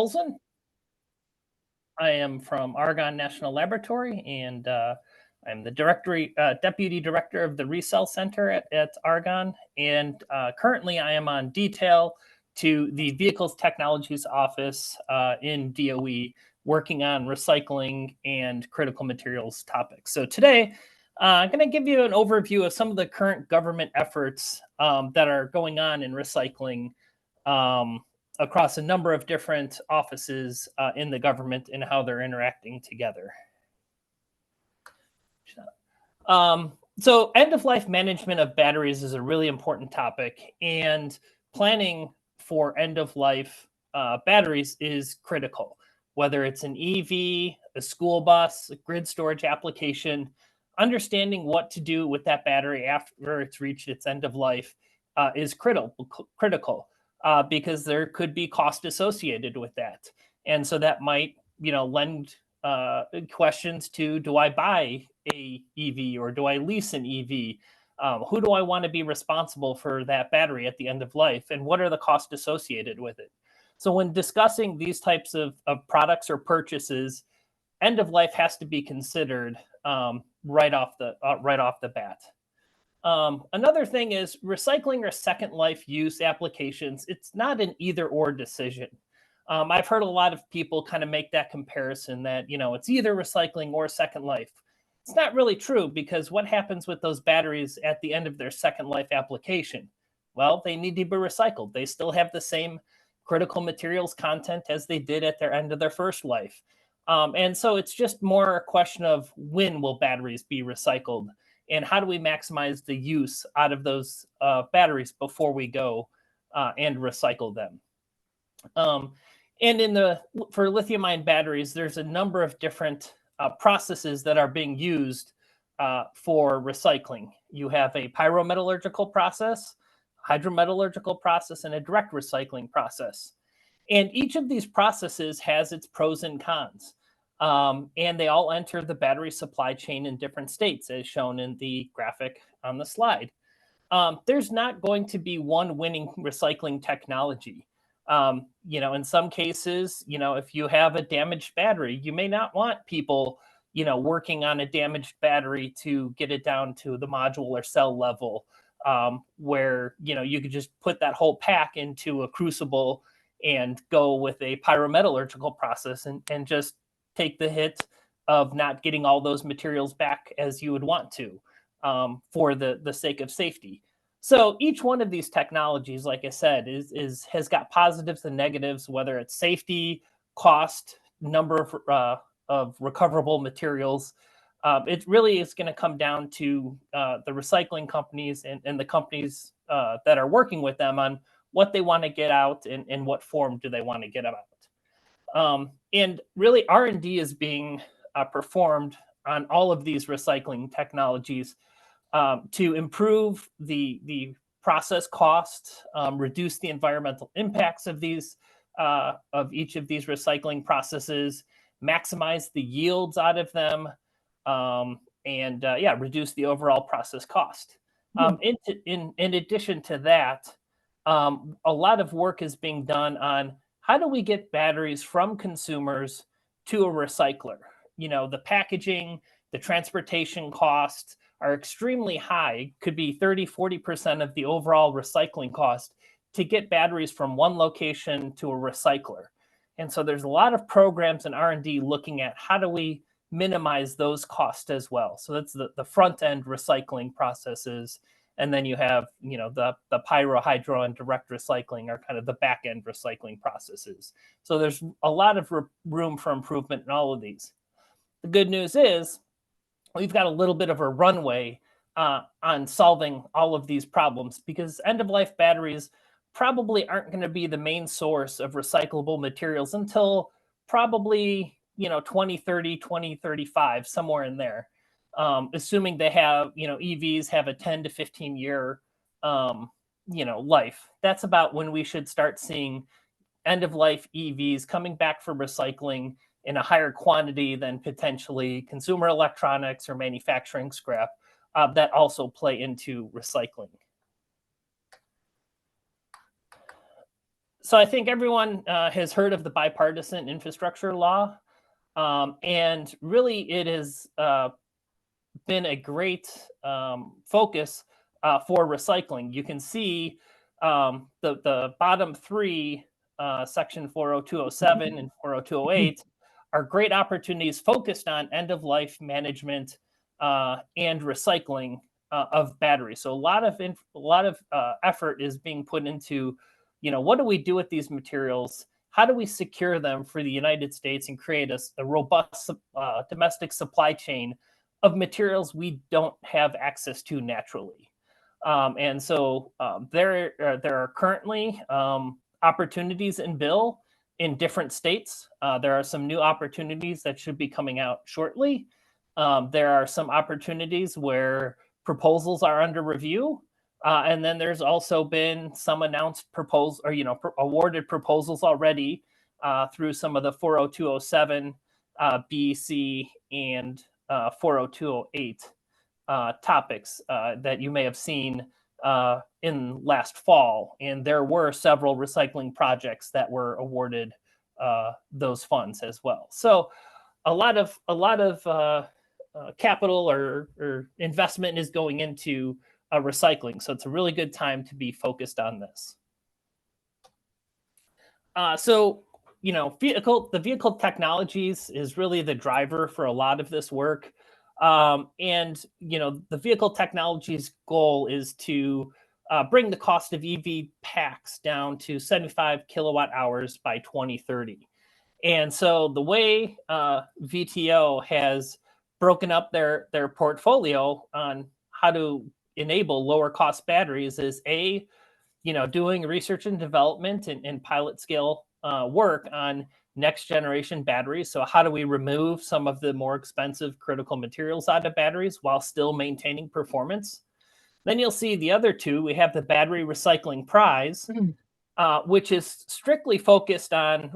Olson. I am from Argonne National Laboratory, and I'm the deputy director of the Resell Center at Argonne. And currently, I am on detail to the Vehicles Technologies Office in DOE, working on recycling and critical materials topics. So today, I'm going to give you an overview of some of the current government efforts that are going on in recycling across a number of different offices in the government and how they're interacting together. So end-of-life management of batteries is a really important topic, and planning for end-of-life batteries is critical. Whether it's an EV, a school bus, a grid storage application, understanding what to do with that battery after it's reached its end of life is critical. Because there could be cost associated with that. And so that might, lend questions to, do I buy a EV or do I lease an EV? Who do I want to be responsible for that battery at the end of life? And what are the costs associated with it? So when discussing these types of products or purchases, end of life has to be considered right off the bat. Another thing is recycling or second life use applications. It's not an either or decision. I've heard a lot of people kind of make that comparison that, it's either recycling or second life. It's not really true, because what happens with those batteries at the end of their second life application? Well, they need to be recycled. They still have the same critical materials content as they did at their end of their first life. And so it's just more a question of, when will batteries be recycled? And how do we maximize the use out of those batteries before we go and recycle them? And for lithium-ion batteries, there's a number of different processes that are being used for recycling. You have a pyrometallurgical process, hydrometallurgical process, and a direct recycling process. And each of these processes has its pros and cons. And they all enter the battery supply chain in different states, as shown in the graphic on the slide. There's not going to be one winning recycling technology. In some cases, if you have a damaged battery, you may not want people, working on a damaged battery to get it down to the module or cell level, where, you could just put that whole pack into a crucible and go with a pyrometallurgical process and just take the hit of not getting all those materials back as you would want to, for the sake of safety. So each one of these technologies, like I said, has got positives and negatives, whether it's safety, cost, number of recoverable materials. It really is going to come down to the recycling companies and the companies that are working with them on what they want to get out and what form do they want to get out. And really, R&D is being performed on all of these recycling technologies to improve the process cost, reduce the environmental impacts of each of these recycling processes, maximize the yields out of them, and reduce the overall process cost. In addition to that, a lot of work is being done on, how do we get batteries from consumers to a recycler? The packaging, the transportation costs are extremely high, could be 30-40% of the overall recycling cost to get batteries from one location to a recycler. And so there's a lot of programs and R&D looking at, how do we minimize those costs as well? So that's the front end recycling processes. And then you have, the pyro, hydro, and direct recycling are kind of the back end recycling processes. So there's a lot of room for improvement in all of these. The good news is, we've got a little bit of a runway on solving all of these problems, because end-of-life batteries probably aren't going to be the main source of recyclable materials until probably 2030, 2035, somewhere in there. Assuming they have, EVs have a 10 to 15 year, life. That's about when we should start seeing end-of-life EVs coming back for recycling in a higher quantity than potentially consumer electronics or manufacturing scrap that also play into recycling. So I think everyone has heard of the bipartisan infrastructure law, and really it has been a great focus for recycling. You can see the bottom three, section 40207 and 40208, are great opportunities focused on end-of-life management and recycling of batteries. So a lot of effort is being put into, what do we do with these materials? How do we secure them for the United States and create a robust domestic supply chain of materials we don't have access to naturally? And so there are currently opportunities in bill in different states. There are some new opportunities that should be coming out shortly. There are some opportunities where proposals are under review. And then there's also been some announced proposals, or awarded proposals already through some of the 40207 B, C, and 40208 topics that you may have seen in last fall. And there were several recycling projects that were awarded those funds as well. So a lot of capital or investment is going into recycling. So it's a really good time to be focused on this. The vehicle technologies is really the driver for a lot of this work. And the vehicle technologies goal is to bring the cost of EV packs down to 75 kilowatt hours by 2030. And so the way VTO has broken up their portfolio on how to enable lower cost batteries is doing research and development and pilot scale work on next generation batteries. So how do we remove some of the more expensive critical materials out of batteries while still maintaining performance? Then you'll see the other two. We have the Battery Recycling Prize, which is strictly focused on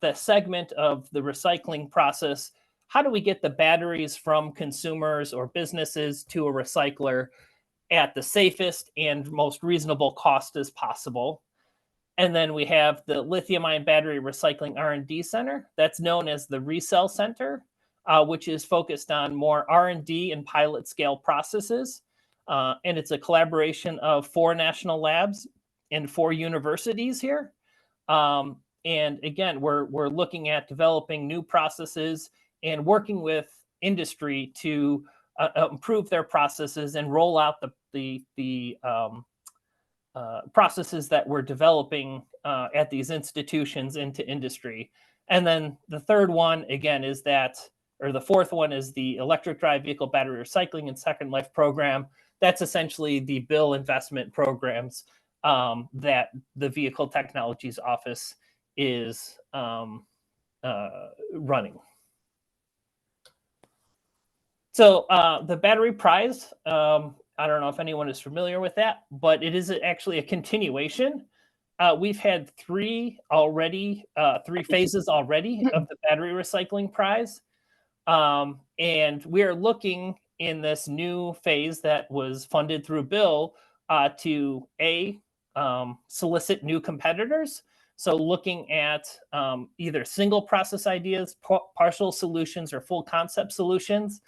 the segment of the recycling process. How do we get the batteries from consumers or businesses to a recycler at the safest and most reasonable cost as possible? And then we have the Lithium-ion Battery Recycling R&D Center. That's known as the Recell Center, which is focused on more R&D and pilot scale processes. And it's a collaboration of 4 national labs and 4 universities here. And again, we're looking at developing new processes and working with industry to improve their processes and roll out the processes that we're developing at these institutions into industry. And then the third one, again, the fourth one is the Electric Drive Vehicle Battery Recycling and Second Life Program. That's essentially the bill investment programs that the Vehicle Technologies Office is running. So the Battery Prize, I don't know if anyone is familiar with that, but it is actually a continuation. We've had 3 phases already of the Battery Recycling Prize. And we are looking in this new phase that was funded through bill to solicit new competitors. So looking at either single process ideas, partial solutions, or full concept solutions.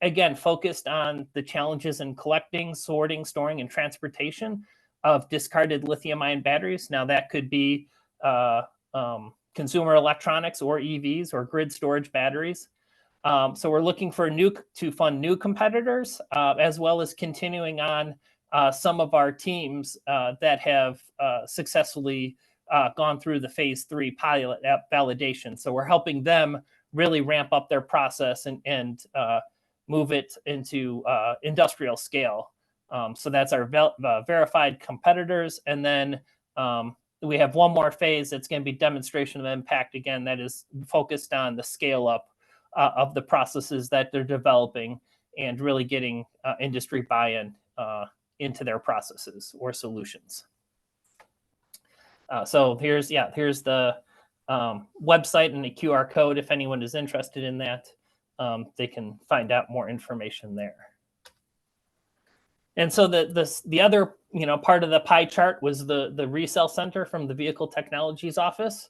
Again, focused on the challenges in collecting, sorting, storing, and transportation of discarded lithium-ion batteries. Now that could be consumer electronics or EVs or grid storage batteries. So we're looking to fund new competitors, as well as continuing on some of our teams that have successfully gone through the phase 3 pilot validation. So we're helping them really ramp up their process and move it into industrial scale. So that's our verified competitors. And then we have one more phase that's going to be demonstration of impact. Again, that is focused on the scale up of the processes that they're developing and really getting industry buy-in into their processes or solutions. So here's the website and the QR code. If anyone is interested in that, they can find out more information there. And so the other part of the pie chart was the resale center from the Vehicle Technologies Office.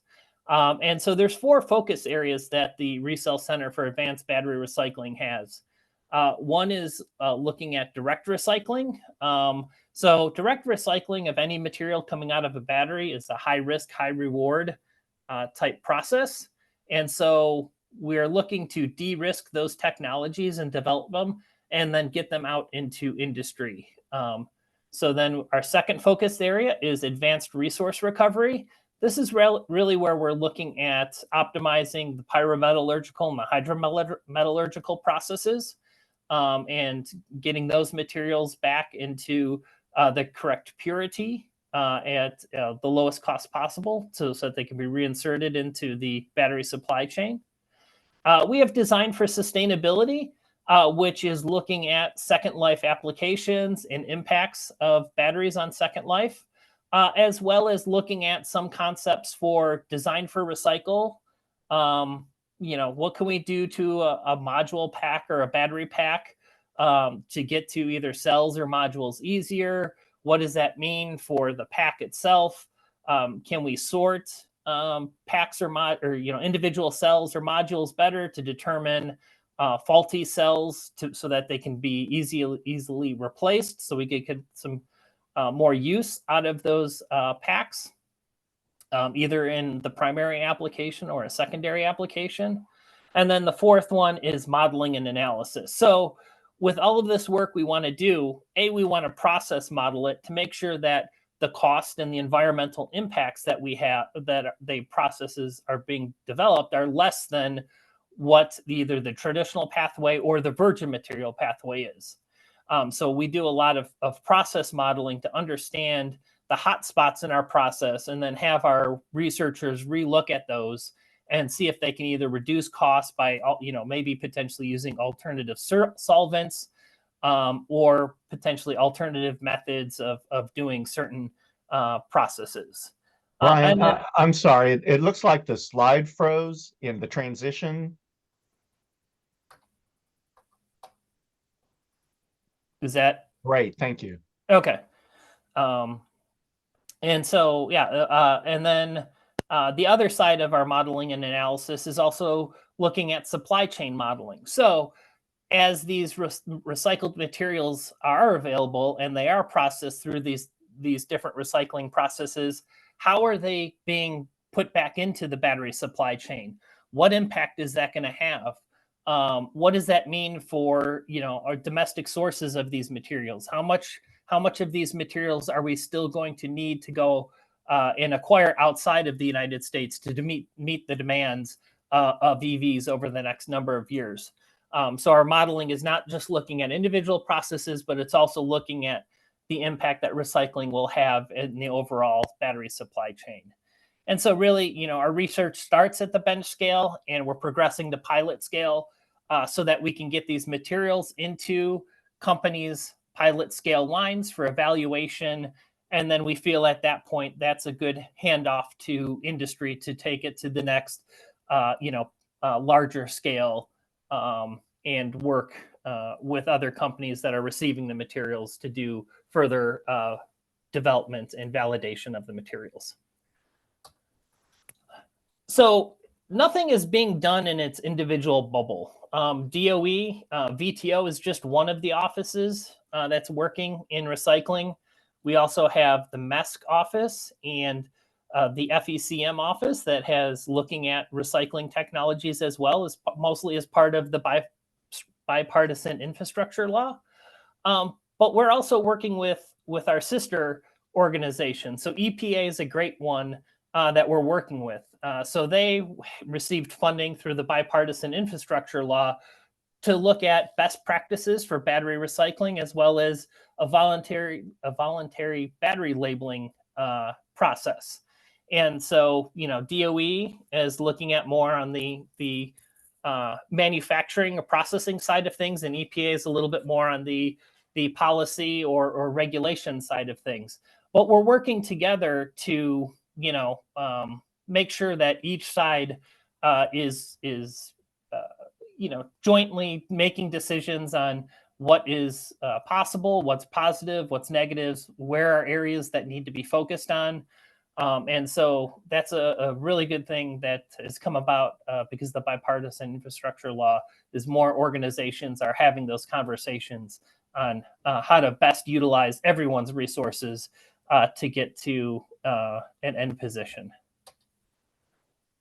And so there's 4 focus areas that the resale center for advanced battery recycling has. One is looking at direct recycling. So direct recycling of any material coming out of a battery is a high risk, high reward type process. And so we're looking to de-risk those technologies and develop them and then get them out into industry. So then our second focus area is advanced resource recovery. This is really where we're looking at optimizing the pyrometallurgical and the hydrometallurgical processes and getting those materials back into the correct purity at the lowest cost possible so that they can be reinserted into the battery supply chain. We have design for sustainability, which is looking at second life applications and impacts of batteries on second life, as well as looking at some concepts for design for recycle. What can we do to a module pack or a battery pack to get to either cells or modules easier? What does that mean for the pack itself? Can we sort packs or individual cells or modules better to determine faulty cells so that they can be easily replaced, so we could get some more use out of those packs, either in the primary application or a secondary application. And then the fourth one is modeling and analysis. So with all of this work we want to do, we want to process model it to make sure that the cost and the environmental impacts that we have, that the processes are being developed, are less than what either the traditional pathway or the virgin material pathway is. So we do a lot of process modeling to understand the hot spots in our process, and then have our researchers relook at those and see if they can either reduce costs by maybe potentially using alternative solvents, or potentially alternative methods of doing certain processes. Brian, I'm sorry. It looks like the slide froze in the transition. Is that great? Thank you. Okay. And so, and then the other side of our modeling and analysis is also looking at supply chain modeling. So as these recycled materials are available and they are processed through these different recycling processes, how are they being put back into the battery supply chain? What impact is that going to have? What does that mean for our domestic sources of these materials? How much of these materials are we still going to need to go and acquire outside of the United States to meet the demands of EVs over the next number of years? So our modeling is not just looking at individual processes, but it's also looking at the impact that recycling will have in the overall battery supply chain. And so really, our research starts at the bench scale, and we're progressing to pilot scale so that we can get these materials into companies' pilot scale lines for evaluation. And then we feel at that point, that's a good handoff to industry to take it to the next, larger scale and work with other companies that are receiving the materials to do further development and validation of the materials. So nothing is being done in its individual bubble. DOE, VTO is just one of the offices that's working in recycling. We also have the MESC office and the FECM office that has looking at recycling technologies as well, as mostly as part of the bipartisan infrastructure law. But we're also working with our sister organization. So EPA is a great one that we're working with. So they received funding through the bipartisan infrastructure law to look at best practices for battery recycling, as well as a voluntary battery labeling process. And so, DOE is looking at more on the manufacturing or processing side of things, and EPA is a little bit more on the policy or regulation side of things. But we're working together to, make sure that each side is jointly making decisions on what is possible, what's positive, what's negatives, where are areas that need to be focused on. And so that's a really good thing that has come about because the bipartisan infrastructure law is more organizations are having those conversations on how to best utilize everyone's resources to get to an end position.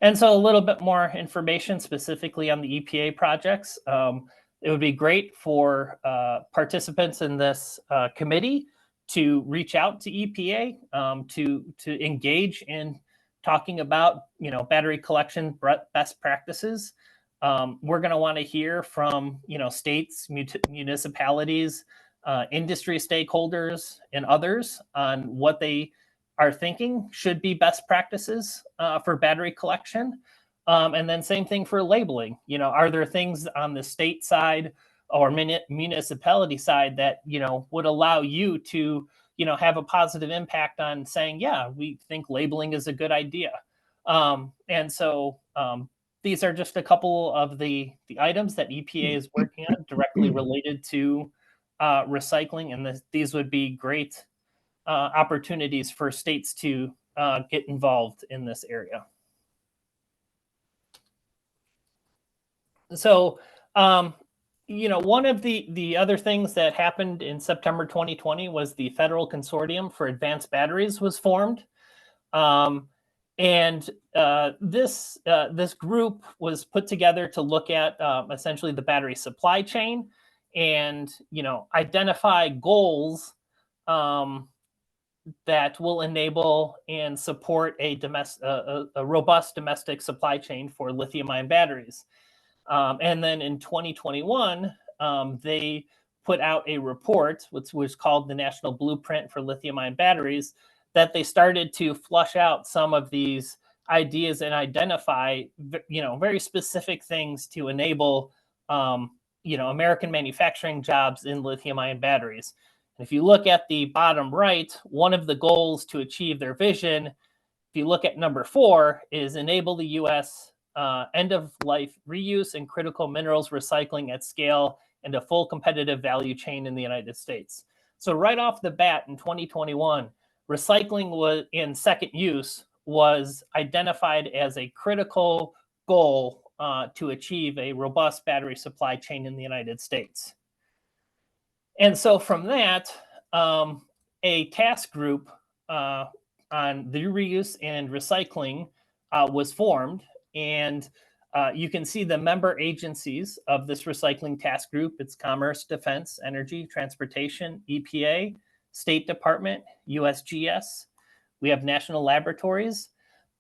And so a little bit more information specifically on the EPA projects. It would be great for participants in this committee to reach out to EPA to engage in talking about battery collection best practices. We're going to want to hear from states, municipalities, industry stakeholders, and others on what they are thinking should be best practices for battery collection. And then same thing for labeling. Are there things on the state side or municipality side that would allow you to have a positive impact on saying, yeah, we think labeling is a good idea. And so these are just a couple of the items that EPA is working on directly related to recycling, and these would be great opportunities for states to get involved in this area. So, one of the other things that happened in September 2020 was the Federal Consortium for Advanced Batteries was formed. And this group was put together to look at essentially the battery supply chain and identify goals that will enable and support a robust domestic supply chain for lithium-ion batteries. And then in 2021, they put out a report, which was called the National Blueprint for Lithium-Ion Batteries, that they started to flush out some of these ideas and identify, very specific things to enable, American manufacturing jobs in lithium-ion batteries. And if you look at the bottom right, one of the goals to achieve their vision, if you look at number 4, is enable the U.S. End-of-life reuse and critical minerals recycling at scale and a full competitive value chain in the United States. So right off the bat in 2021, recycling was in second use was identified as a critical goal to achieve a robust battery supply chain in the United States. And so from that, a task group on the reuse and recycling was formed. And you can see the member agencies of this recycling task group. It's Commerce, Defense, Energy, Transportation, EPA, State Department, USGS. We have national laboratories.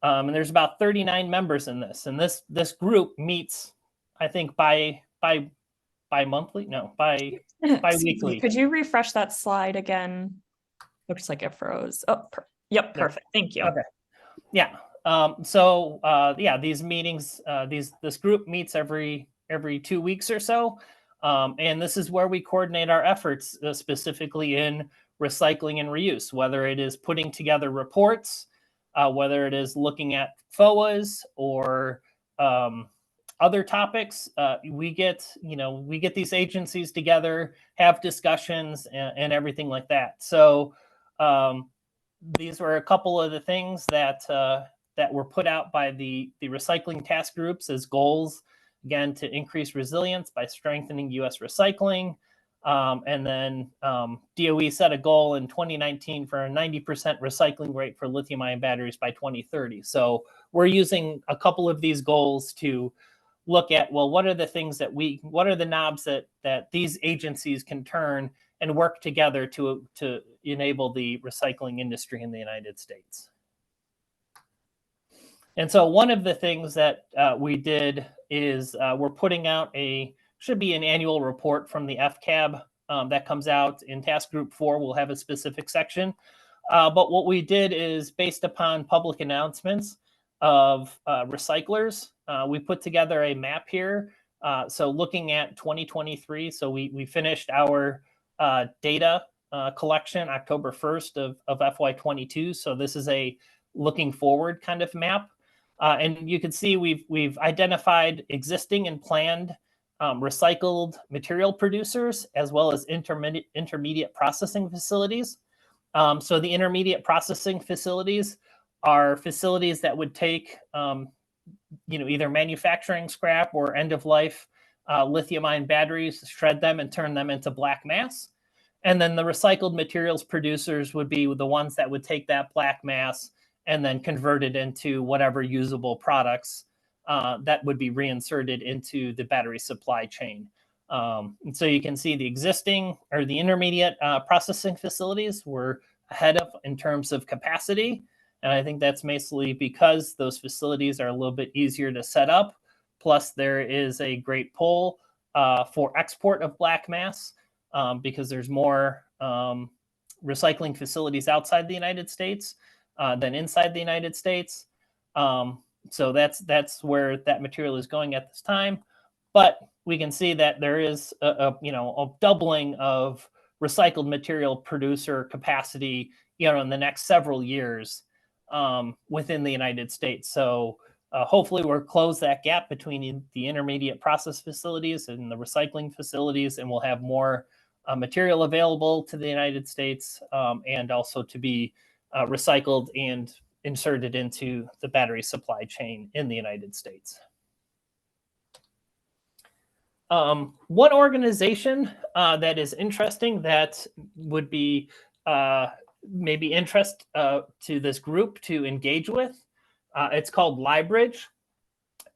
And there's about 39 members in this. And this group meets, I think, bi-monthly? No, bi-weekly. Could you refresh that slide again? Looks like it froze. Oh, yep, perfect. Thank you. Okay. Yeah. These meetings, this group meets every 2 weeks or so. And this is where we coordinate our efforts specifically in recycling and reuse, whether it is putting together reports, whether it is looking at FOAs or other topics. We get these agencies together, have discussions and everything like that. So these were a couple of the things that were put out by the recycling task groups as goals, again, to increase resilience by strengthening U.S. recycling. And then DOE set a goal in 2019 for a 90% recycling rate for lithium-ion batteries by 2030. So we're using a couple of these goals to look at, well, what are the knobs that these agencies can turn and work together to enable the recycling industry in the United States. And so one of the things that we did is we're putting out should be an annual report from the FCAB that comes out in Task Group 4. We'll have a specific section. But what we did is based upon public announcements of recyclers, we put together a map here. So looking at 2023, so we finished our data collection October 1st of FY22. So this is a looking forward kind of map. And you can see we've identified existing and planned recycled material producers, as well as intermediate processing facilities. So the intermediate processing facilities are facilities that would take, either manufacturing scrap or end of life lithium-ion batteries, shred them and turn them into black mass. And then the recycled materials producers would be the ones that would take that black mass and then convert it into whatever usable products that would be reinserted into the battery supply chain. And so you can see the existing or the intermediate processing facilities were ahead of in terms of capacity. And I think that's mostly because those facilities are a little bit easier to set up. Plus, there is a great pull for export of black mass because there's more recycling facilities outside the United States than inside the United States. So that's where that material is going at this time. But we can see that there is a doubling of recycled material producer capacity, in the next several years within the United States. So hopefully we'll close that gap between the intermediate process facilities and the recycling facilities, and we'll have more material available to the United States and also to be recycled and inserted into the battery supply chain in the United States. One organization that is interesting that would be maybe interest to this group to engage with, it's called LiBridge.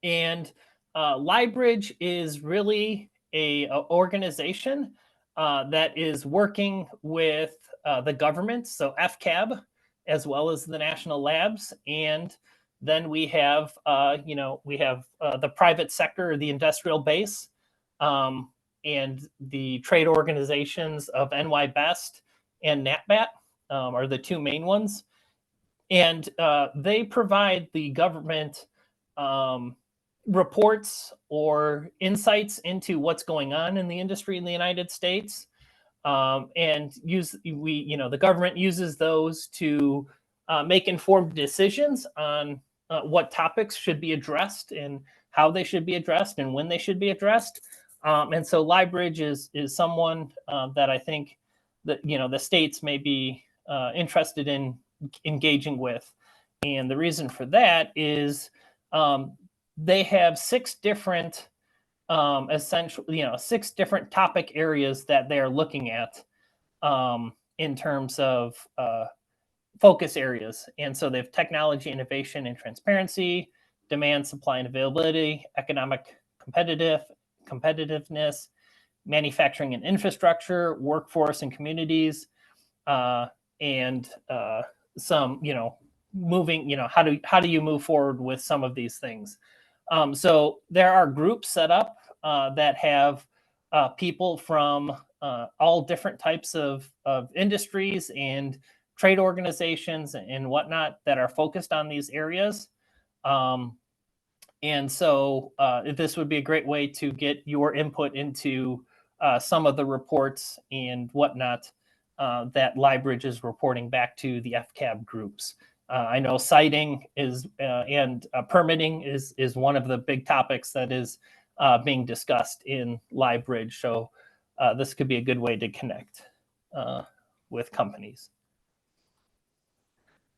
And LiBridge is really a organization that is working with the government, so FCAB, as well as the national labs. And then we have, the private sector, the industrial base, and the trade organizations of NYBEST and NatBat are the two main ones. And they provide the government reports or insights into what's going on in the industry in the United States. And the government uses those to make informed decisions on what topics should be addressed and how they should be addressed and when they should be addressed. And so LiBridge is someone that I think that the states may be interested in engaging with. And the reason for that is they have six different six different topic areas that they're looking at in terms of focus areas. And so they have technology, innovation, and transparency, demand, supply, and availability, economic competitiveness, manufacturing and infrastructure, workforce and communities, and some, moving, how do you move forward with some of these things? So there are groups set up that have people from all different types of industries and trade organizations and whatnot that are focused on these areas. And so this would be a great way to get your input into some of the reports and whatnot that LiBridge is reporting back to the FCAB groups. I know siting is and permitting is one of the big topics that is being discussed in LiBridge. So this could be a good way to connect with companies.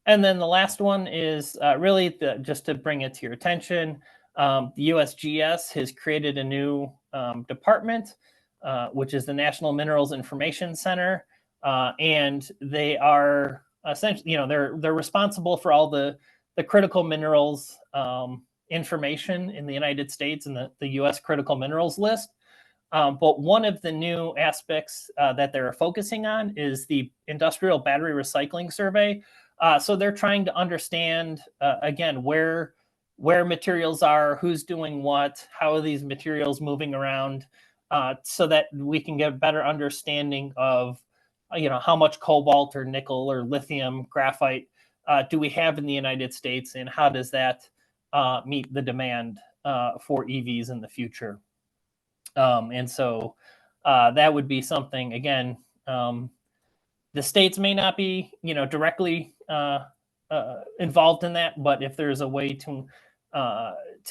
And then the last one is really just to bring it to your attention. The USGS has created a new department, which is the National Minerals Information Center. And they are essentially, they're responsible for all the critical minerals information in the United States and the US critical minerals list. But one of the new aspects that they're focusing on is the Industrial Battery Recycling Survey. So they're trying to understand, again, where materials are, who's doing what, how are these materials moving around, so that we can get a better understanding of, how much cobalt or nickel or lithium, graphite do we have in the United States, and how does that meet the demand for EVs in the future? And so that would be something, again, the states may not be, directly involved in that, but if there's a way to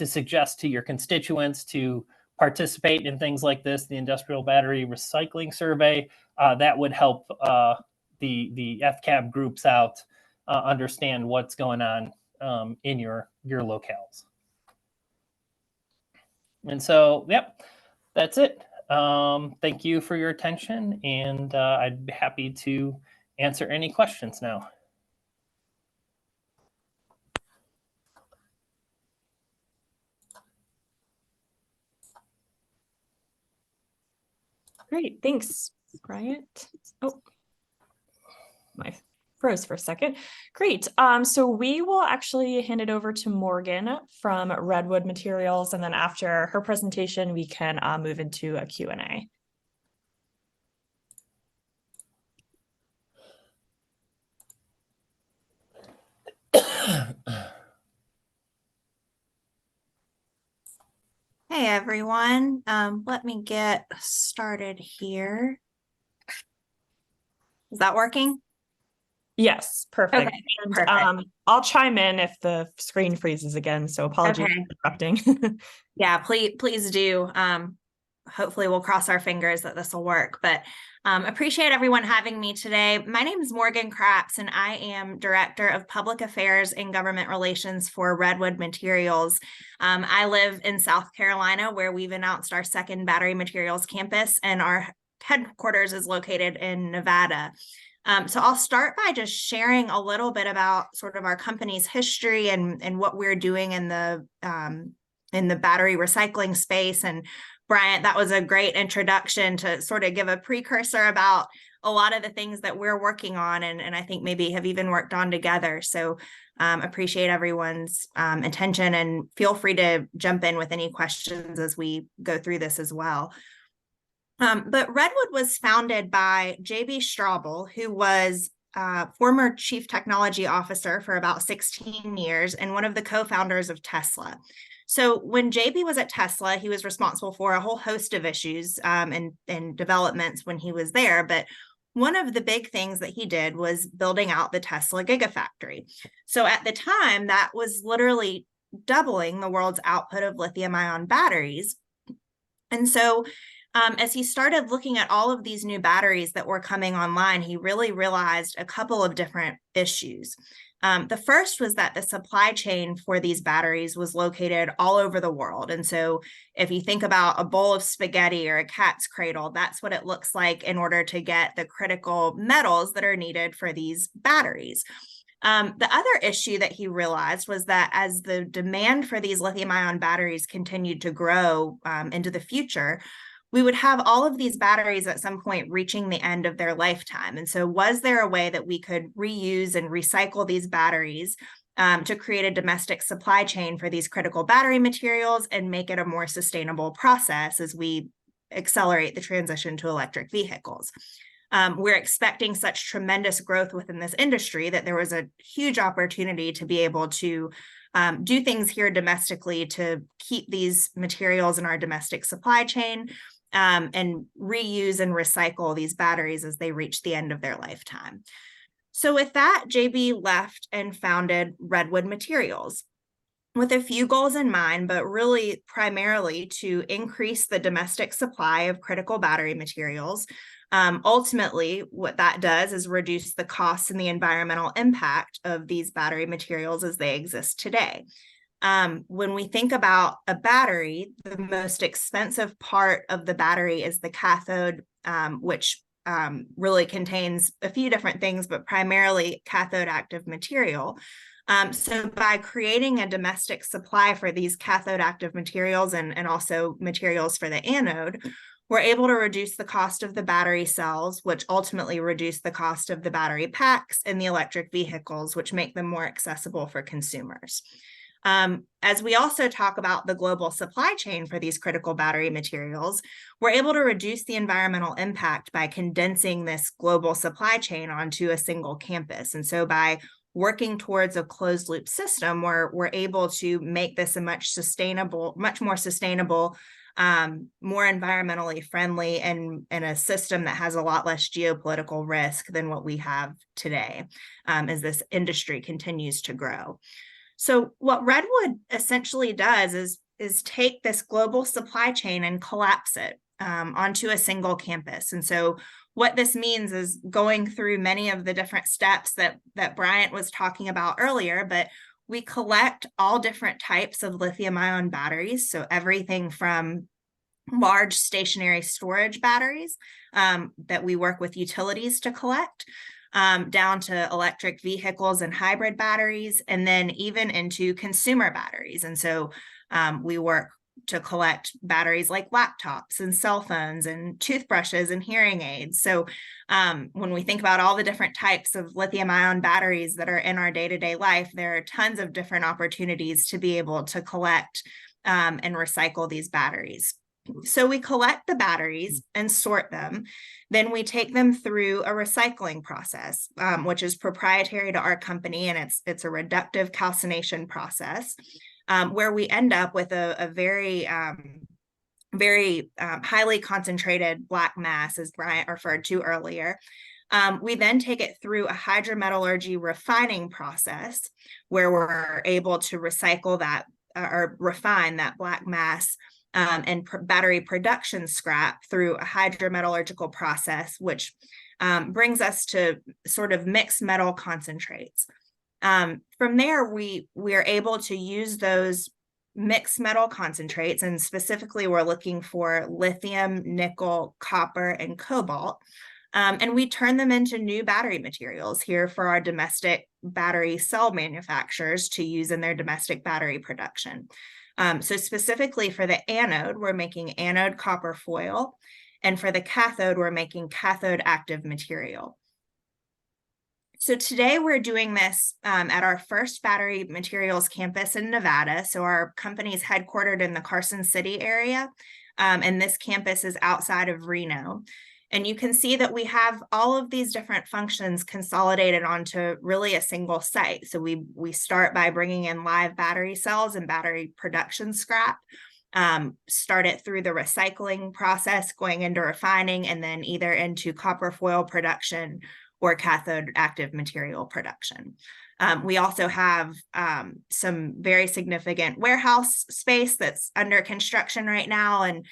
suggest to your constituents to participate in things like this, the Industrial Battery Recycling Survey, that would help the FCAB groups out understand what's going on in your locales. And so, yep, that's it. Thank you for your attention, and I'd be happy to answer any questions now. Great, thanks, Bryant. Oh, my froze for a second. Great. So we will actually hand it over to Morgan from Redwood Materials, and then after her presentation, we can move into a Q&A. Hey everyone, let me get started here. Is that working? Yes, perfect. Okay, And perfect. I'll chime in if the screen freezes again, so apologies Okay. for interrupting. Yeah, please do. Hopefully we'll cross our fingers that this will work, but appreciate everyone having me today. My name is Morgan Krapps, and I am Director of Public Affairs and Government Relations for Redwood Materials. I live in South Carolina, where we've announced our second battery materials campus, and our headquarters is located in Nevada. So I'll start by just sharing a little bit about sort of our company's history and what we're doing in the battery recycling space. And Bryant, that was a great introduction to sort of give a precursor about a lot of the things that we're working on, and I think maybe have even worked on together. So appreciate everyone's attention, and feel free to jump in with any questions as we go through this as well. But Redwood was founded by J.B. Straubel, who was former chief technology officer for about 16 years and one of the co-founders of Tesla. So when JB was at Tesla, he was responsible for a whole host of issues and developments when he was there. But one of the big things that he did was building out the Tesla Gigafactory. So at the time, that was literally doubling the world's output of lithium-ion batteries. And so as he started looking at all of these new batteries that were coming online, he really realized a couple of different issues. The first was that the supply chain for these batteries was located all over the world. And so if you think about a bowl of spaghetti or a cat's cradle, that's what it looks like in order to get the critical metals that are needed for these batteries. The other issue that he realized was that as the demand for these lithium-ion batteries continued to grow into the future, we would have all of these batteries at some point reaching the end of their lifetime. And so was there a way that we could reuse and recycle these batteries to create a domestic supply chain for these critical battery materials and make it a more sustainable process as we accelerate the transition to electric vehicles? We're expecting such tremendous growth within this industry that there was a huge opportunity to be able to do things here domestically to keep these materials in our domestic supply chain, and reuse and recycle these batteries as they reach the end of their lifetime. So with that, JB left and founded Redwood Materials with a few goals in mind, but really primarily to increase the domestic supply of critical battery materials. Ultimately, what that does is reduce the costs and the environmental impact of these battery materials as they exist today. When we think about a battery, the most expensive part of the battery is the cathode, which really contains a few different things, but primarily cathode active material. So by creating a domestic supply for these cathode active materials and also materials for the anode, we're able to reduce the cost of the battery cells, which ultimately reduce the cost of the battery packs and the electric vehicles, which make them more accessible for consumers. As we also talk about the global supply chain for these critical battery materials, we're able to reduce the environmental impact by condensing this global supply chain onto a single campus. And so by working towards a closed loop system, we're able to make this a much more sustainable, more environmentally friendly, and a system that has a lot less geopolitical risk than what we have today as this industry continues to grow. So what Redwood essentially does is is take this global supply chain and collapse it onto a single campus. And so what this means is going through many of the different steps that Bryant was talking about earlier, but we collect all different types of lithium-ion batteries. So everything from large stationary storage batteries that we work with utilities to collect, down to electric vehicles and hybrid batteries, and then even into consumer batteries. And so we work to collect batteries like laptops and cell phones and toothbrushes and hearing aids. So when we think about all the different types of lithium-ion batteries that are in our day-to-day life, there are tons of different opportunities to be able to collect and recycle these batteries. So we collect the batteries and sort them. Then we take them through a recycling process, which is proprietary to our company, and it's a reductive calcination process, where we end up with a very highly concentrated black mass, as Bryant referred to earlier. We then take it through a hydrometallurgy refining process, where we're able to recycle that or refine that black mass and battery production scrap through a hydrometallurgical process, which brings us to sort of mixed metal concentrates. From there, we are able to use those mixed metal concentrates, and specifically we're looking for lithium, nickel, copper, and cobalt, and we turn them into new battery materials here for our domestic battery cell manufacturers to use in their domestic battery production. So specifically for the anode, we're making anode copper foil, and for the cathode, we're making cathode active material. So today we're doing this at our first battery materials campus in Nevada. So our company is headquartered in the Carson City area, and this campus is outside of Reno. And you can see that we have all of these different functions consolidated onto really a single site. So we start by bringing in live battery cells and battery production scrap, start it through the recycling process, going into refining, and then either into copper foil production or cathode active material production. We also have some very significant warehouse space that's under construction right now and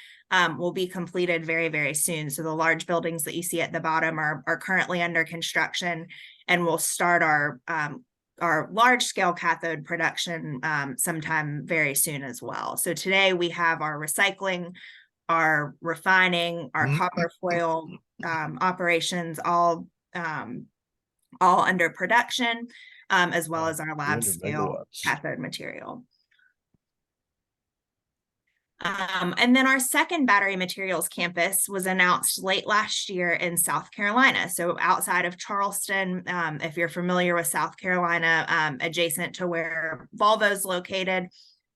will be completed very, very soon. So the large buildings that you see at the bottom are currently under construction, and we'll start our large scale cathode production sometime very soon as well. So today we have our recycling, our refining, our copper foil operations all under production, as well as our lab scale cathode material. And then our second battery materials campus was announced late last year in South Carolina. So outside of Charleston, if you're familiar with South Carolina, adjacent to where Volvo's located.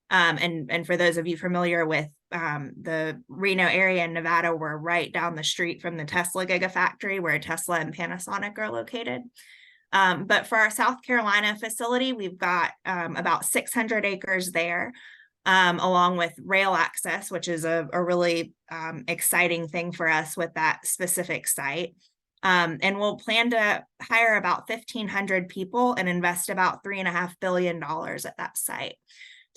And for those of you familiar with the Reno area in Nevada, we're right down the street from the Tesla Gigafactory where Tesla and Panasonic are located. But for our South Carolina facility, we've got about 600 acres there, along with rail access, which is a really exciting thing for us with that specific site. And we'll plan to hire about 1,500 people and invest about $3.5 billion at that site.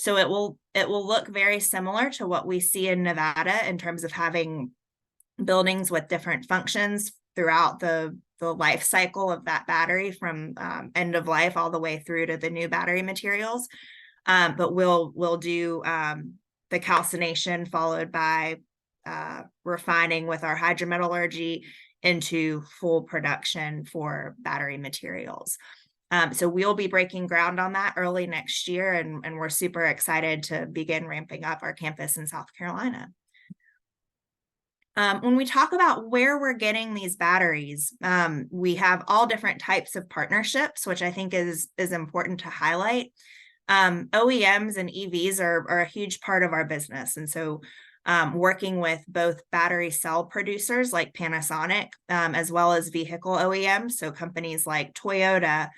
So it will look very similar to what we see in Nevada in terms of having buildings with different functions throughout the life cycle of that battery, from end of life all the way through to the new battery materials. But we'll do the calcination followed by refining with our hydrometallurgy into full production for battery materials. So we'll be breaking ground on that early next year, and we're super excited to begin ramping up our campus in South Carolina. When we talk about where we're getting these batteries, we have all different types of partnerships, which I think is important to highlight. OEMs and EVs are a huge part of our business. And so working with both battery cell producers like Panasonic, as well as vehicle OEMs, so companies like Toyota,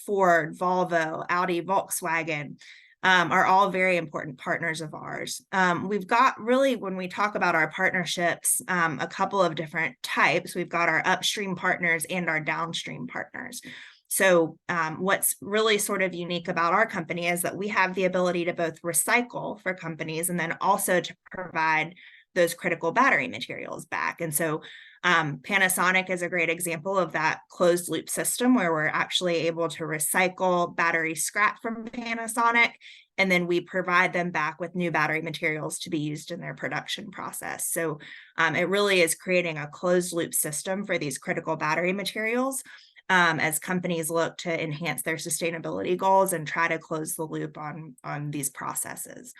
Ford, Volvo, Audi, Volkswagen, are all very important partners of ours. We've got really, when we talk about our partnerships, a couple of different types. We've got our upstream partners and our downstream partners. So what's really sort of unique about our company is that we have the ability to both recycle for companies and then also to provide those critical battery materials back. And so Panasonic is a great example of that closed loop system where we're actually able to recycle battery scrap from Panasonic, and then we provide them back with new battery materials to be used in their production process. So it really is creating a closed loop system for these critical battery materials as companies look to enhance their sustainability goals and try to close the loop on these processes.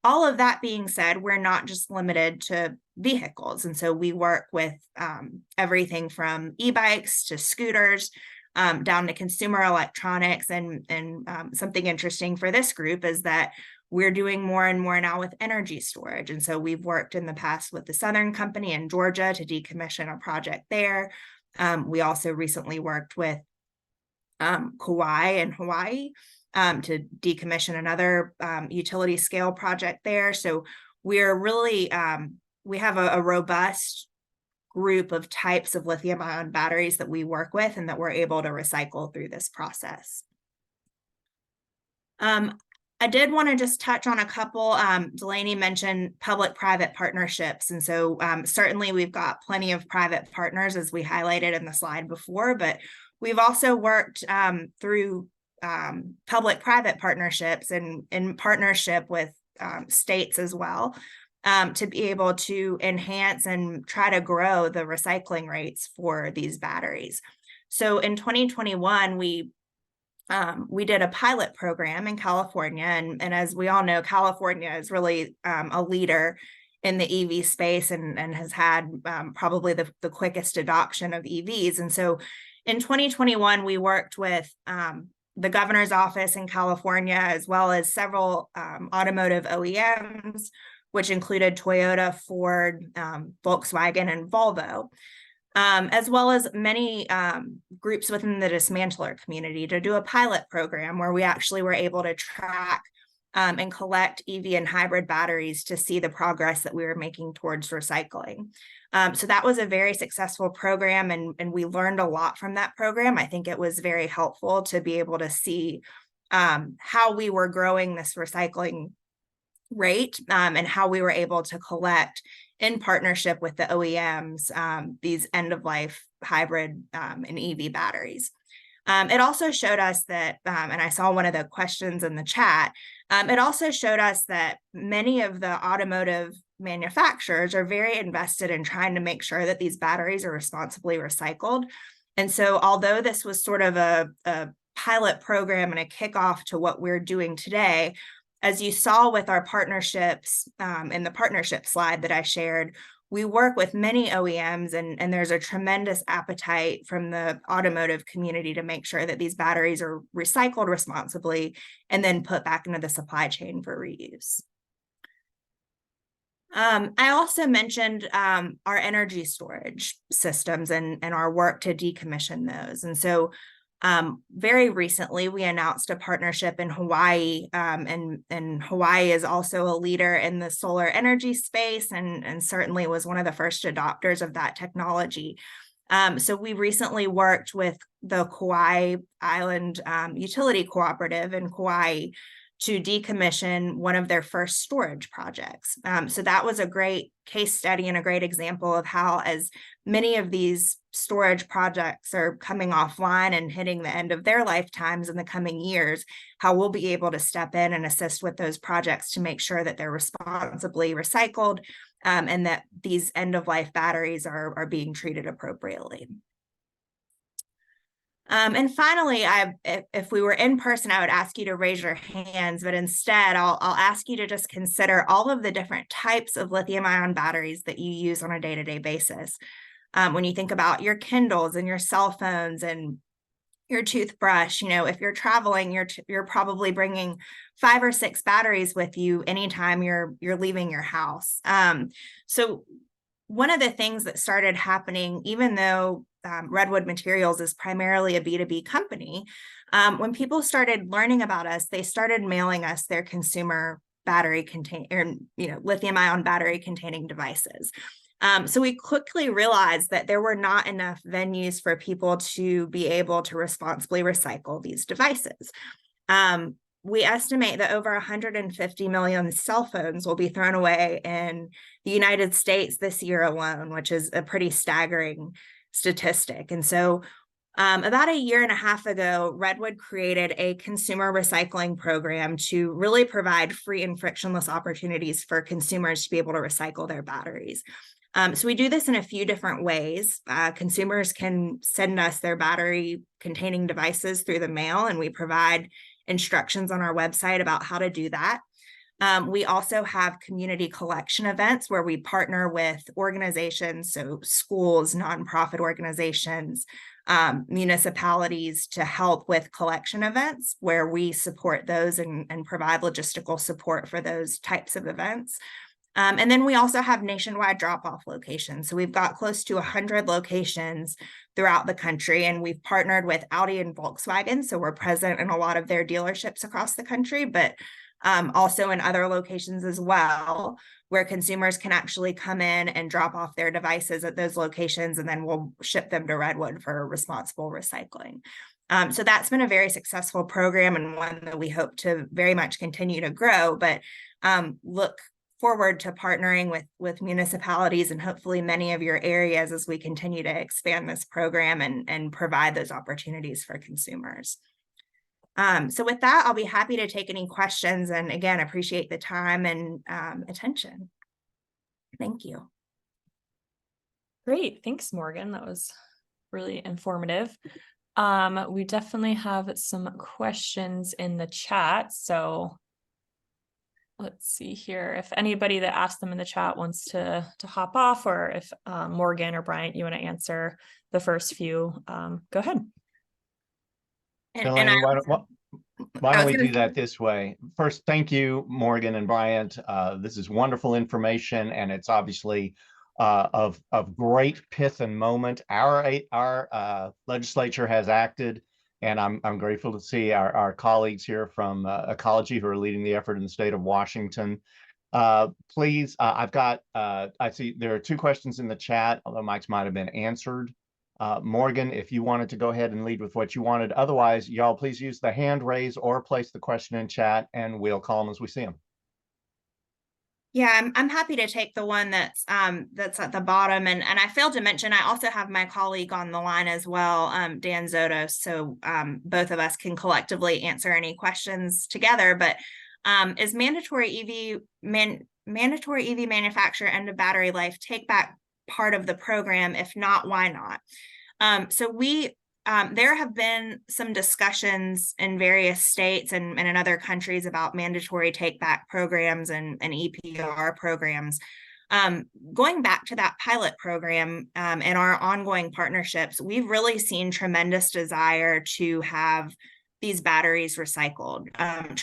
All of that being said, we're not just limited to vehicles. And so we work with everything from e-bikes to scooters, down to consumer electronics. And something interesting for this group is that we're doing more and more now with energy storage. And so we've worked in the past with the Southern Company in Georgia to decommission a project there. We also recently worked with Kauai in Hawaii to decommission another utility scale project there. So we're really, we have a robust group of types of lithium-ion batteries that we work with and that we're able to recycle through this process. I did want to just touch on a couple. Delaney mentioned public-private partnerships. And so certainly we've got plenty of private partners as we highlighted in the slide before, but we've also worked through public-private partnerships and in partnership with states as well to be able to enhance and try to grow the recycling rates for these batteries. So in 2021, we did a pilot program in California, and as we all know, California is really a leader in the EV space and has had probably the quickest adoption of EVs. And so in 2021, we worked with the governor's office in California, as well as several automotive OEMs, which included Toyota, Ford, Volkswagen, and Volvo. As well as many groups within the dismantler community to do a pilot program where we actually were able to track and collect EV and hybrid batteries to see the progress that we were making towards recycling. So that was a very successful program, and we learned a lot from that program. I think it was very helpful to be able to see how we were growing this recycling rate and how we were able to collect in partnership with the OEMs, these end-of-life hybrid and EV batteries. It also showed us that, and I saw one of the questions in the chat, it also showed us that many of the automotive manufacturers are very invested in trying to make sure that these batteries are responsibly recycled. And so although this was sort of a pilot program and a kickoff to what we're doing today, as you saw with our partnerships in the partnership slide that I shared, we work with many OEMs and there's a tremendous appetite from the automotive community to make sure that these batteries are recycled responsibly and then put back into the supply chain for reuse. I also mentioned our energy storage systems and our work to decommission those. And so very recently, we announced a partnership in Hawaii, and Hawaii is also a leader in the solar energy space and certainly was one of the first adopters of that technology. So we recently worked with the Kauai Island Utility Cooperative in Kauai to decommission one of their first storage projects. So that was a great case study and a great example of how, as many of these storage projects are coming offline and hitting the end of their lifetimes in the coming years, how we'll be able to step in and assist with those projects to make sure that they're responsibly recycled and that these end-of-life batteries are being treated appropriately. And finally, if we were in person, I would ask you to raise your hands, but instead I'll ask you to just consider all of the different types of lithium-ion batteries that you use on a day-to-day basis. When you think about your Kindles and your cell phones and your toothbrush, you know, if you're traveling, you're probably bringing 5 or 6 batteries with you anytime you're leaving your house. So one of the things that started happening, even though Redwood Materials is primarily a B2B company, when people started learning about us, they started mailing us their consumer battery lithium-ion battery containing devices. So we quickly realized that there were not enough venues for people to be able to responsibly recycle these devices. We estimate that over 150 million cell phones will be thrown away in the United States this year alone, which is a pretty staggering statistic. And so about a year and a half ago, Redwood created a consumer recycling program to really provide free and frictionless opportunities for consumers to be able to recycle their batteries. So we do this in a few different ways. Consumers can send us their battery containing devices through the mail, and we provide instructions on our website about how to do that. We also have community collection events where we partner with organizations, so schools, nonprofit organizations, municipalities, to help with collection events where we support those and provide logistical support for those types of events. And then we also have nationwide drop-off locations. So we've got close to 100 locations throughout the country, and we've partnered with Audi and Volkswagen. So we're present in a lot of their dealerships across the country, but also in other locations as well, where consumers can actually come in and drop off their devices at those locations, and then we'll ship them to Redwood for responsible recycling. So that's been a very successful program and one that we hope to very much continue to grow, but look forward to partnering with municipalities and hopefully many of your areas as we continue to expand this program and provide those opportunities for consumers. So with that, I'll be happy to take any questions, and again, appreciate the time and attention. Thank you. Great, thanks, Morgan. That was really informative. We definitely have some questions in the chat, so let's see here. If anybody that asked them in the chat wants to hop off, or if Morgan or Bryant, you want to answer the first few, go ahead. Delaney, why don't we do that this way? First, thank you, Morgan and Bryant. This is wonderful information, and it's obviously of great pith and moment. Our legislature has acted, and I'm grateful to see our colleagues here from Ecology who are leading the effort in the state of Washington. Please, I see there are two questions in the chat, although Mike's might have been answered. Morgan, if you wanted to go ahead and lead with what you wanted. Otherwise, y'all please use the hand raise or place the question in chat, and we'll call them as we see them. Yeah, I'm happy to take the one that's at the bottom, and I failed to mention I also have my colleague on the line as well, Dan Zotos. So both of us can collectively answer any questions together. But is mandatory EV manufacturer end of battery life take back part of the program? If not, why not? So there have been some discussions in various states and in other countries about mandatory take-back programs and EPR programs. Going back to that pilot program and our ongoing partnerships, we've really seen tremendous desire to have these batteries recycled, a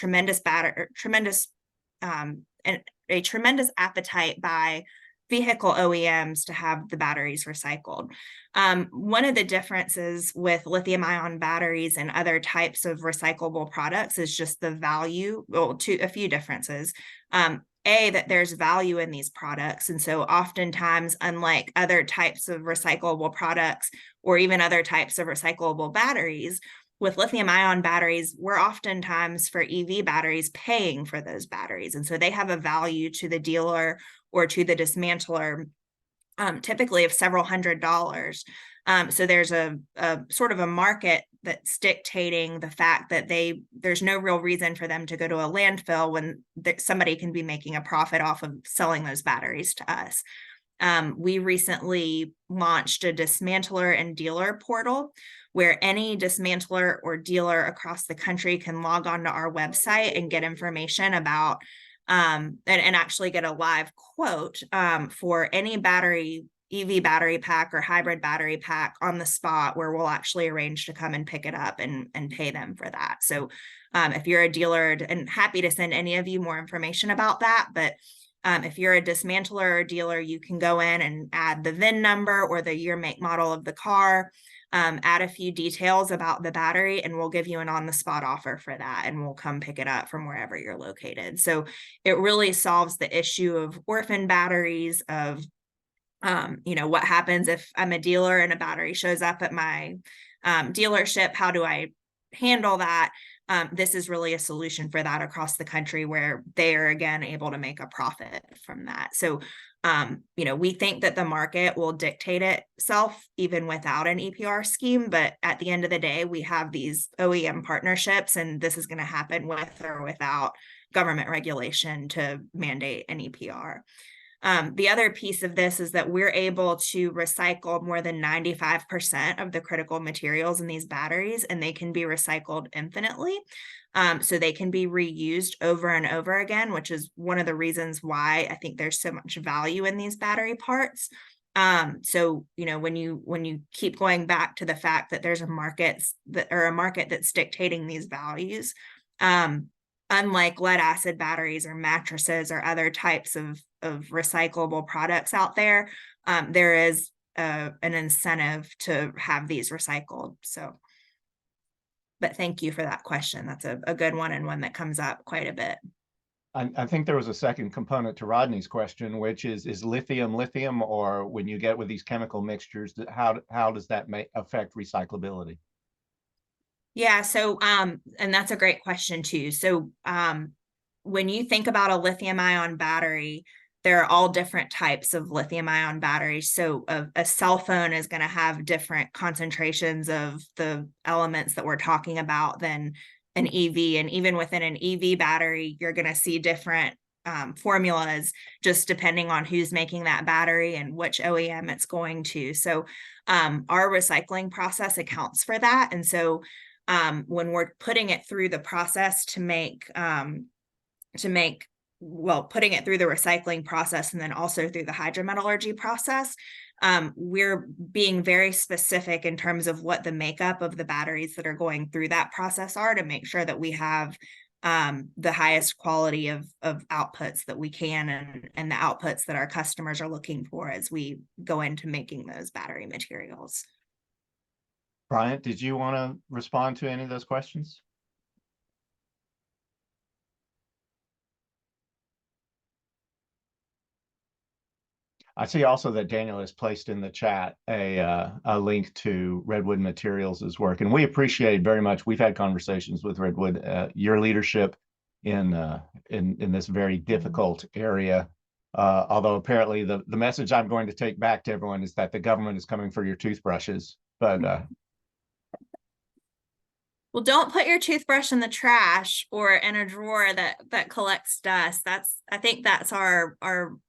tremendous appetite by vehicle OEMs to have the batteries recycled. One of the differences with lithium-ion batteries and other types of recyclable products is just the value, well, a few differences. That there's value in these products. And so oftentimes, unlike other types of recyclable products or even other types of recyclable batteries, with lithium-ion batteries, we're oftentimes for EV batteries paying for those batteries. And so they have a value to the dealer or to the dismantler, typically of several $100s. So there's a sort of a market that's dictating the fact that there's no real reason for them to go to a landfill when somebody can be making a profit off of selling those batteries to us. We recently launched a dismantler and dealer portal where any dismantler or dealer across the country can log on to our website and get information about and actually get a live quote for any EV battery pack or hybrid battery pack on the spot, where we'll actually arrange to come and pick it up and pay them for that. So if you're a dealer, and happy to send any of you more information about that, but if you're a dismantler or dealer, you can go in and add the VIN number or the year, make, model of the car, add a few details about the battery, and we'll give you an on-the-spot offer for that, and we'll come pick it up from wherever you're located. So it really solves the issue of orphan batteries, of You know, what happens if I'm a dealer and a battery shows up at my dealership? How do I handle that? This is really a solution for that across the country, where they are again able to make a profit from that. So, you know, we think that the market will dictate itself even without an EPR scheme. But at the end of the day, we have these OEM partnerships, and this is going to happen with or without government regulation to mandate an EPR. The other piece of this is that we're able to recycle more than 95% of the critical materials in these batteries, and they can be recycled infinitely. So they can be reused over and over again, which is one of the reasons why I think there's so much value in these battery parts. So, you know, when you keep going back to the fact that there's a market that's dictating these values, unlike lead acid batteries or mattresses or other types of recyclable products out there, there is an incentive to have these recycled. So, but thank you for that question. That's a good one, and one that comes up quite a bit. I think there was a second component to Rodney's question, which is lithium, or when you get with these chemical mixtures, how does that affect recyclability? Yeah, so and that's a great question too. So when you think about a lithium-ion battery, there are all different types of lithium-ion batteries. So a cell phone is going to have different concentrations of the elements that we're talking about than an EV. And even within an EV battery, you're going to see different formulas just depending on who's making that battery and which OEM it's going to. So our recycling process accounts for that. And so when we're putting it through the process putting it through the recycling process and then also through the hydrometallurgy process, we're being very specific in terms of what the makeup of the batteries that are going through that process are, to make sure that we have the highest quality of outputs that we can, and the outputs that our customers are looking for as we go into making those battery materials. Bryant, did you want to respond to any of those questions? I see also that Daniel has placed in the chat a link to Redwood Materials' work, and we appreciate very much. We've had conversations with Redwood, your leadership in this very difficult area. Although apparently the message I'm going to take back to everyone is that the government is coming for your toothbrushes. But well, don't put your toothbrush in the trash or in a drawer that collects dust. I think that's our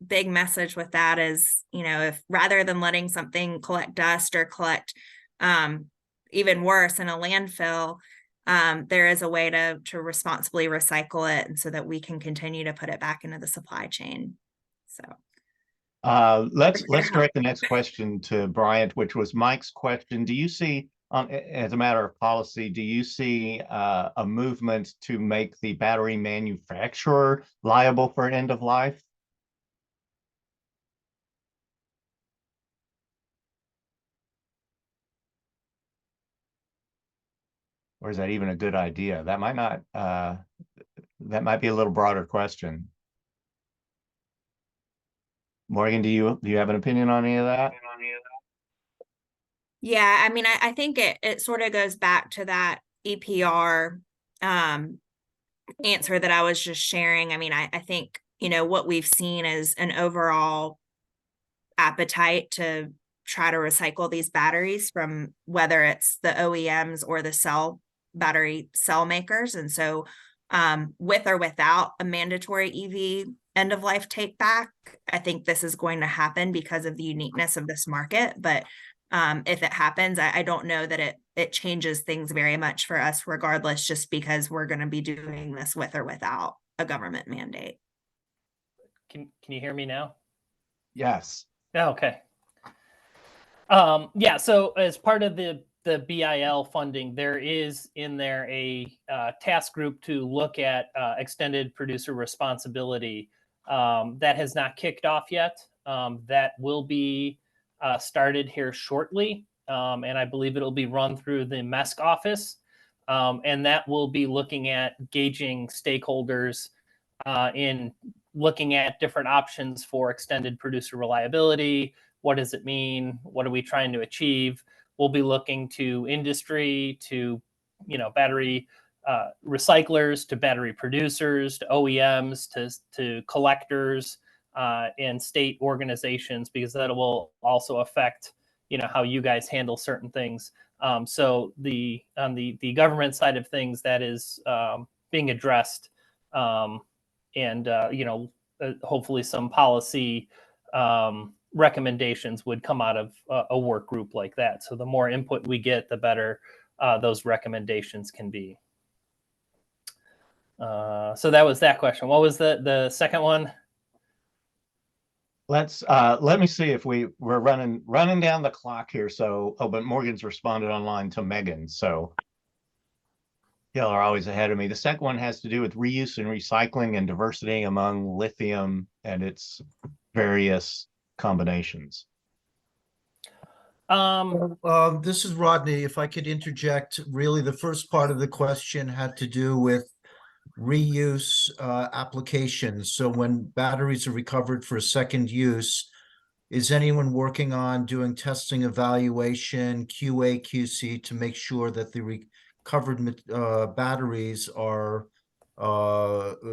big message with that is, you know, if rather than letting something collect dust or collect even worse in a landfill, there is a way to responsibly recycle it, and so that we can continue to put it back into the supply chain. So let's direct the next question to Bryant, which was Mike's question. Do you see, as a matter of policy, do you see a movement to make the battery manufacturer liable for end of life? Or is that even a good idea? That might not, that might be a little broader question. Morgan, do you have an opinion on any of that? Yeah, I mean, I think it sort of goes back to that EPR answer that I was just sharing. I mean, I think, you know, what we've seen is an overall appetite to try to recycle these batteries, from whether it's the OEMs or the battery cell makers. And so with or without a mandatory EV end of life take back, I think this is going to happen because of the uniqueness of this market. But if it happens, I don't know that it changes things very much for us regardless, just because we're going to be doing this with or without a government mandate. Can you hear me now? Yes. Okay. Yeah, so as part of the BIL funding, there is in there a task group to look at extended producer responsibility that has not kicked off yet. That will be started here shortly, and I believe it'll be run through the MESC office, and that will be looking at gauging stakeholders in looking at different options for extended producer reliability, What does it mean? What are we trying to achieve? We'll be looking to industry, to, battery recyclers, to battery producers, to OEMs, to collectors, and state organizations, because that will also affect, how you guys handle certain things. So on the government side of things, that is being addressed, and hopefully some policy recommendations would come out of a work group like that. So the more input we get, the better those recommendations can be. So that was that question. What was the second one? Let me see if we're running down the clock here. So, but Morgan's responded online to Megan. So y'all are always ahead of me. The second one has to do with reuse and recycling and diversity among lithium and its various combinations. This is Rodney. If I could interject, really the first part of the question had to do with reuse applications. So when batteries are recovered for a second use, is anyone working on doing testing, evaluation, QA, QC to make sure that the recovered batteries are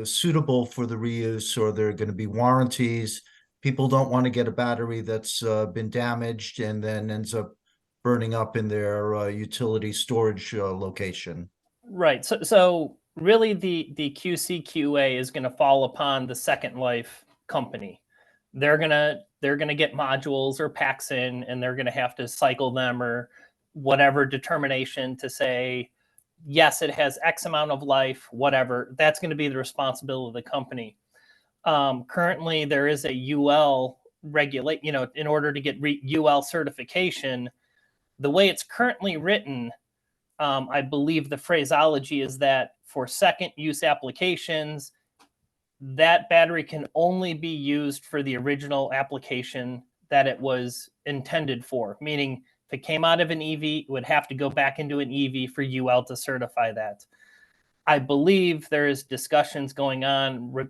suitable for the reuse, or there are going to be warranties? People don't want to get a battery that's been damaged and then ends up burning up in their utility storage location. Right. So really the QC QA is going to fall upon the Second Life company. They're gonna get modules or packs in, and they're gonna have to cycle them or whatever determination to say, yes, it has X amount of life, whatever. That's going to be the responsibility of the company. Currently, there is a UL regulate, in order to get UL certification, the way it's currently written, I believe the phraseology is that for second use applications, that battery can only be used for the original application that it was intended for. Meaning, if it came out of an EV, it would have to go back into an EV for UL to certify that. I believe there is discussions going on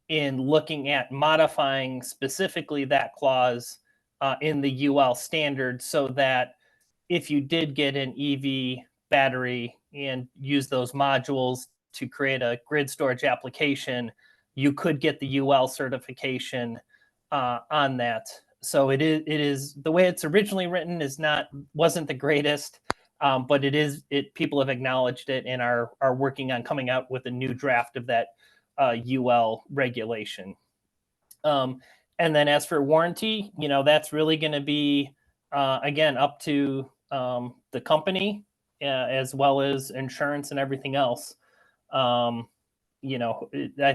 in looking at modifying specifically that clause in the UL standard, so that if you did get an EV battery and use those modules to create a grid storage application, you could get the UL certification on that. So it is the way it's originally written wasn't the greatest, but people have acknowledged it and are working on coming out with a new draft of that UL regulation. And then as for warranty, that's really going to be again up to the company as well as insurance and everything else. I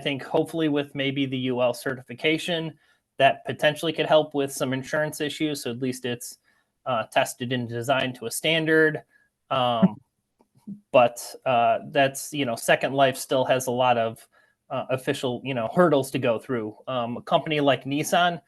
think hopefully with maybe the UL certification, that potentially could help with some insurance issues. So at least it's tested and designed to a standard. But that's, Second Life still has a lot of official, hurdles to go through. A company like Nissan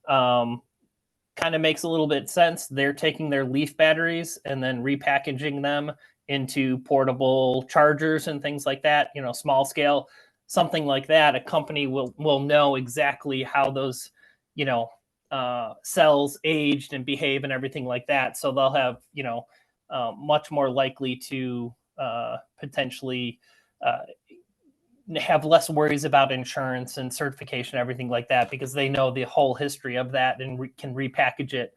kind of makes a little bit sense. They're taking their Leaf batteries and then repackaging them into portable chargers and things like that, small scale, something like that. A company will know exactly how those, cells aged and behave and everything like that. So they'll have, much more likely to potentially have less worries about insurance and certification, everything like that, because they know the whole history of that and can repackage it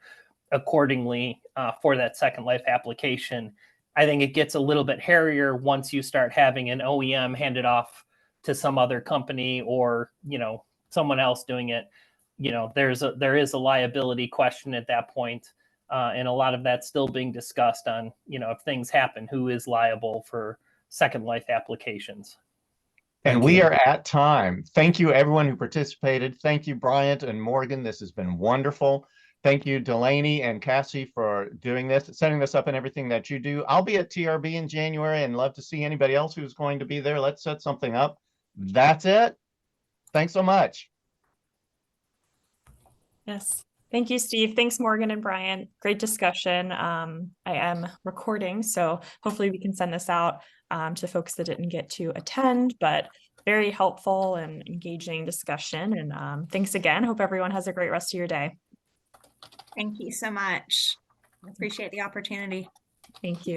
accordingly for that Second Life application. I think it gets a little bit hairier once you start having an OEM handed off to some other company or, someone else doing it. There is a liability question at that point. And a lot of that's still being discussed on, if things happen, who is liable for Second Life applications. And we are at time. Thank you, everyone who participated. Thank you, Bryant and Morgan. This has been wonderful. Thank you, Delaney and Cassie, for doing this, setting this up and everything that you do. I'll be at TRB in January and love to see anybody else who's going to be there. Let's set something up. That's it. Thanks so much. Yes. Thank you, Steve. Thanks, Morgan and Brian. Great discussion. I am recording, so hopefully we can send this out to folks that didn't get to attend, but very helpful and engaging discussion. And thanks again. Hope everyone has a great rest of your day. Thank you so much. I appreciate the opportunity. Thank you.